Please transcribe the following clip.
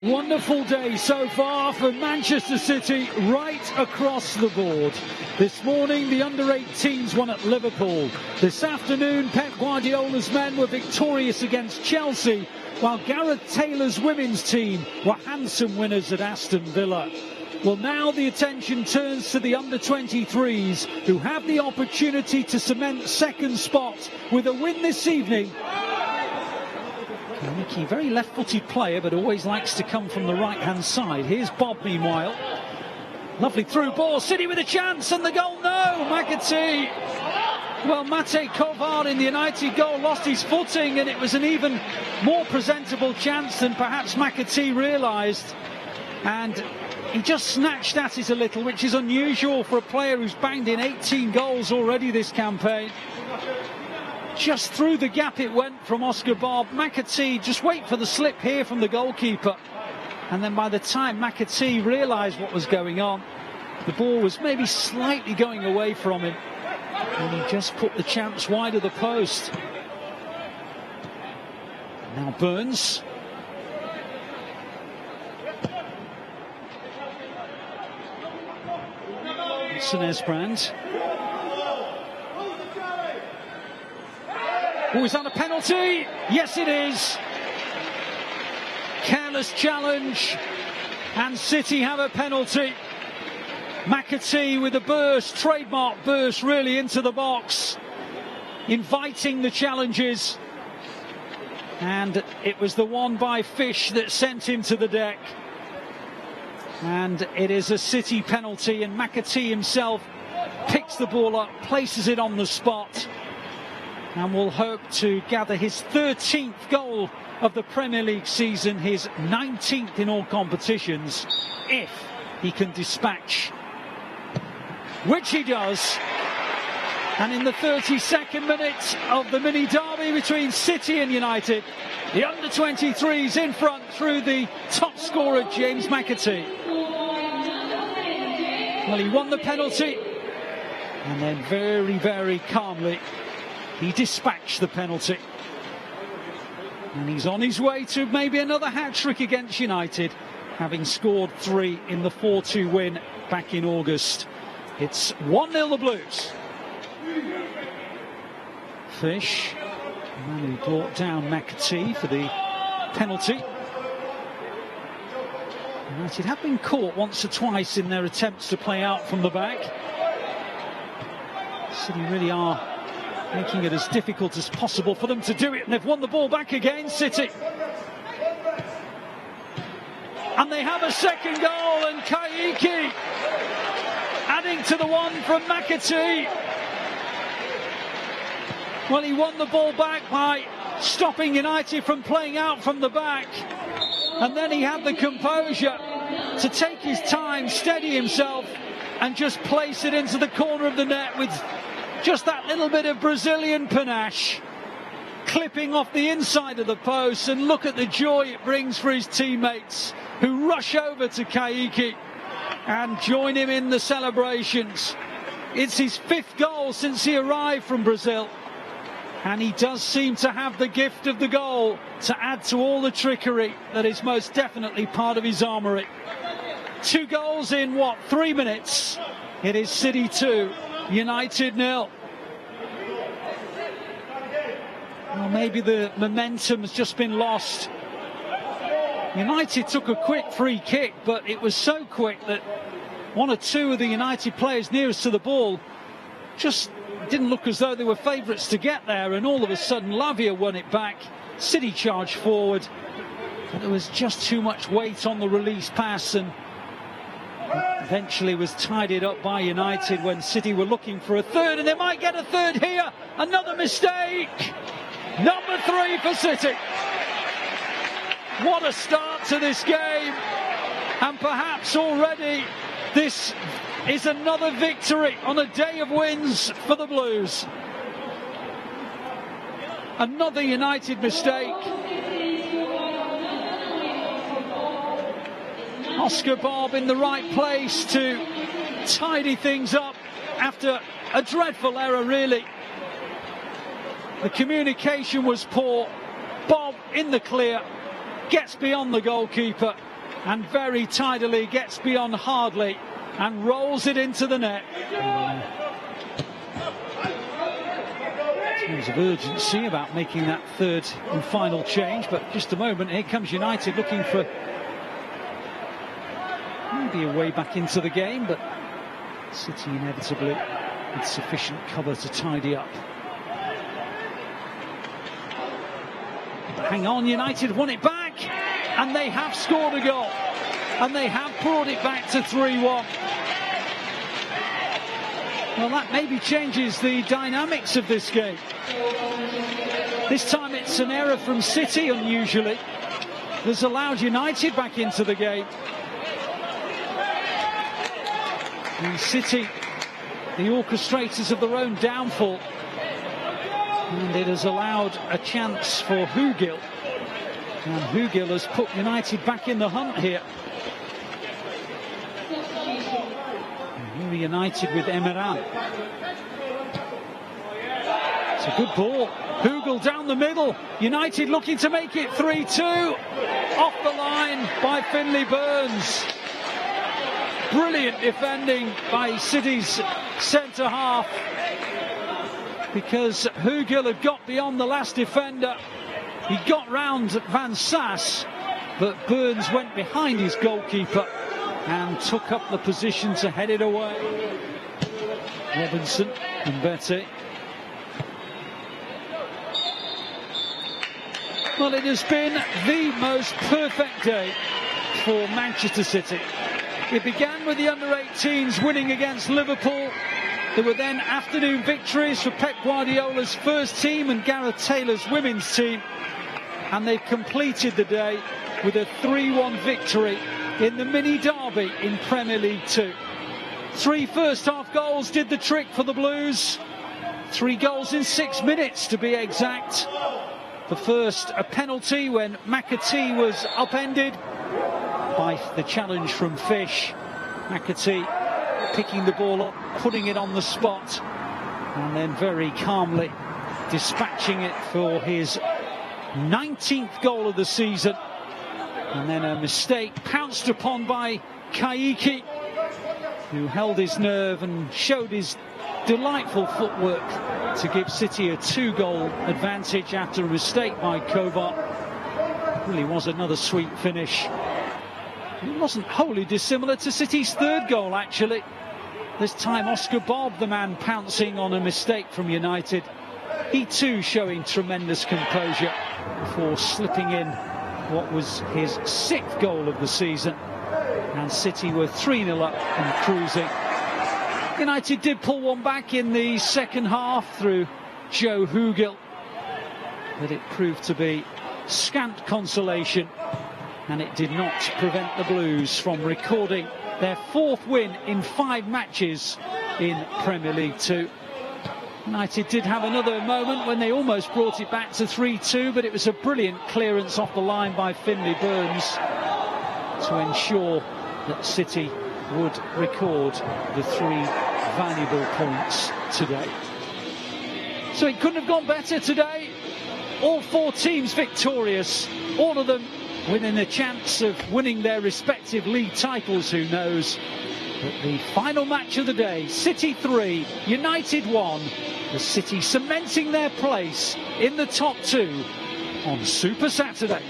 Wonderful day so far for Manchester City right across the board. This morning the under-18s won at Liverpool. This afternoon Pep Guardiola's men were victorious against Chelsea, while Gareth Taylor's women's team were handsome winners at Aston Villa. Well, now the attention turns to the under-23s, who have the opportunity to cement second spot with a win this evening. Kayky, very left-footed player, but always likes to come from the right-hand side. Here's Bobb, meanwhile. Lovely through ball. City with a chance, and the goal, no! McAtee. Well, Matej Kovar in the United goal lost his footing, and it was an even more presentable chance than perhaps McAtee realised. And he just snatched at it a little, which is unusual for a player who's banged in 18 goals already this campaign. Just through the gap it went from Oscar Bobb. McAtee, just wait for the slip here from the goalkeeper. And then by the time McAtee realised what was going on, the ball was maybe slightly going away from him. And he just put the chance wide of the post. Now Burns. Brand. Oh, is that a penalty? Yes, it is. Careless challenge, and City have a penalty. McAtee with a burst, trademark burst really into the box, inviting the challenges. And it was the one by Fish that sent him to the deck. And it is a City penalty, and McAtee himself picks the ball up, places it on the spot, and will hope to gather his 13th goal of the Premier League season, his 19th in all competitions, if he can dispatch, which he does. And in the 32nd minute of the mini derby between City and United, the under-23s in front through the top scorer James McAtee. Well, he won the penalty, and then very, very calmly he dispatched the penalty. And he's on his way to maybe another hat-trick against United, having scored 3 in the 4-2 win back in August. It's 1-0 the Blues. Fish, the man who brought down McAtee for the penalty. United have been caught once or twice in their attempts to play out from the back. City really are making it as difficult as possible for them to do it, and they've won the ball back again, City. And they have a second goal, and Kayky adding to the one from McAtee. Well, he won the ball back by stopping United from playing out from the back, and then he had the composure to take his time, steady himself, and just place it into the corner of the net with just that little bit of Brazilian panache, clipping off the inside of the post. And look at the joy it brings for his teammates, who rush over to Kayky and join him in the celebrations. It's his 5th goal since he arrived from Brazil, and he does seem to have the gift of the goal to add to all the trickery that is most definitely part of his armoury. 2 goals in, 3 minutes? It is City 2, United 0. Well, maybe the momentum has just been lost. United took a quick free kick, but it was so quick that 1 or 2 of the United players nearest to the ball just didn't look as though they were favourites to get there, and all of a sudden Lavia won it back. City charged forward, but there was just too much weight on the release pass, and eventually was tidied up by United when City were looking for a third, and they might get a third here. Another mistake. Number 3 for City. What a start to this game, and perhaps already this is another victory on a day of wins for the Blues. Another United mistake. Oscar Bobb in the right place to tidy things up after a dreadful error, really. The communication was poor. Bobb in the clear, gets beyond the goalkeeper, and very tidily gets beyond Hardley and rolls it into the net. Terms of urgency about making that third and final change, but just a moment, here comes United looking for maybe a way back into the game, but City inevitably with sufficient cover to tidy up. But hang on, United won it back, and they have scored a goal, and they have brought it back to 3-1. Well, that maybe changes the dynamics of this game. This time it's an error from City, unusually, that's allowed United back into the game. And City, the orchestrators of their own downfall. And it has allowed a chance for Hugill. And Hugill has put United back in the hunt here. United with Emeran. It's a good ball. Hugill down the middle. United looking to make it 3-2. Off the line by Finlay Burns. Brilliant defending by City's centre half, because Hugill had got beyond the last defender. He got round Van Sass, but Burns went behind his goalkeeper and took up the position to head it away. Robinson and Betty. Well, it has been the most perfect day for Manchester City. It began with the under-18s winning against Liverpool. There were then afternoon victories for Pep Guardiola's first team and Gareth Taylor's women's team. And they've completed the day with a 3-1 victory in the mini derby in Premier League 2. 3 first-half goals did the trick for the Blues. 3 goals in 6 minutes, to be exact. The first, a penalty when McAtee was upended by the challenge from Fish. McAtee picking the ball up, putting it on the spot, and then very calmly dispatching it for his 19th goal of the season. And then a mistake pounced upon by Kayky, who held his nerve and showed his delightful footwork to give City a 2-goal advantage after a mistake by Kovar. Really was another sweet finish. It wasn't wholly dissimilar to City's third goal, actually. This time Oscar Bobb, the man pouncing on a mistake from United. He too showing tremendous composure before slipping in what was his 6th goal of the season. And City were 3-0 up and cruising. United did pull one back in the second half through Joe Hugill, but it proved to be scant consolation, and it did not prevent the Blues from recording their 4th win in 5 matches in Premier League 2. United did have another moment when they almost brought it back to 3-2, but it was a brilliant clearance off the line by Finlay Burns to ensure that City would record the 3 valuable points today. So it couldn't have gone better today. All 4 teams victorious, all of them within a chance of winning their respective league titles, who knows. But the final match of the day, City 3, United 1, the City cementing their place in the top 2 on Super Saturday.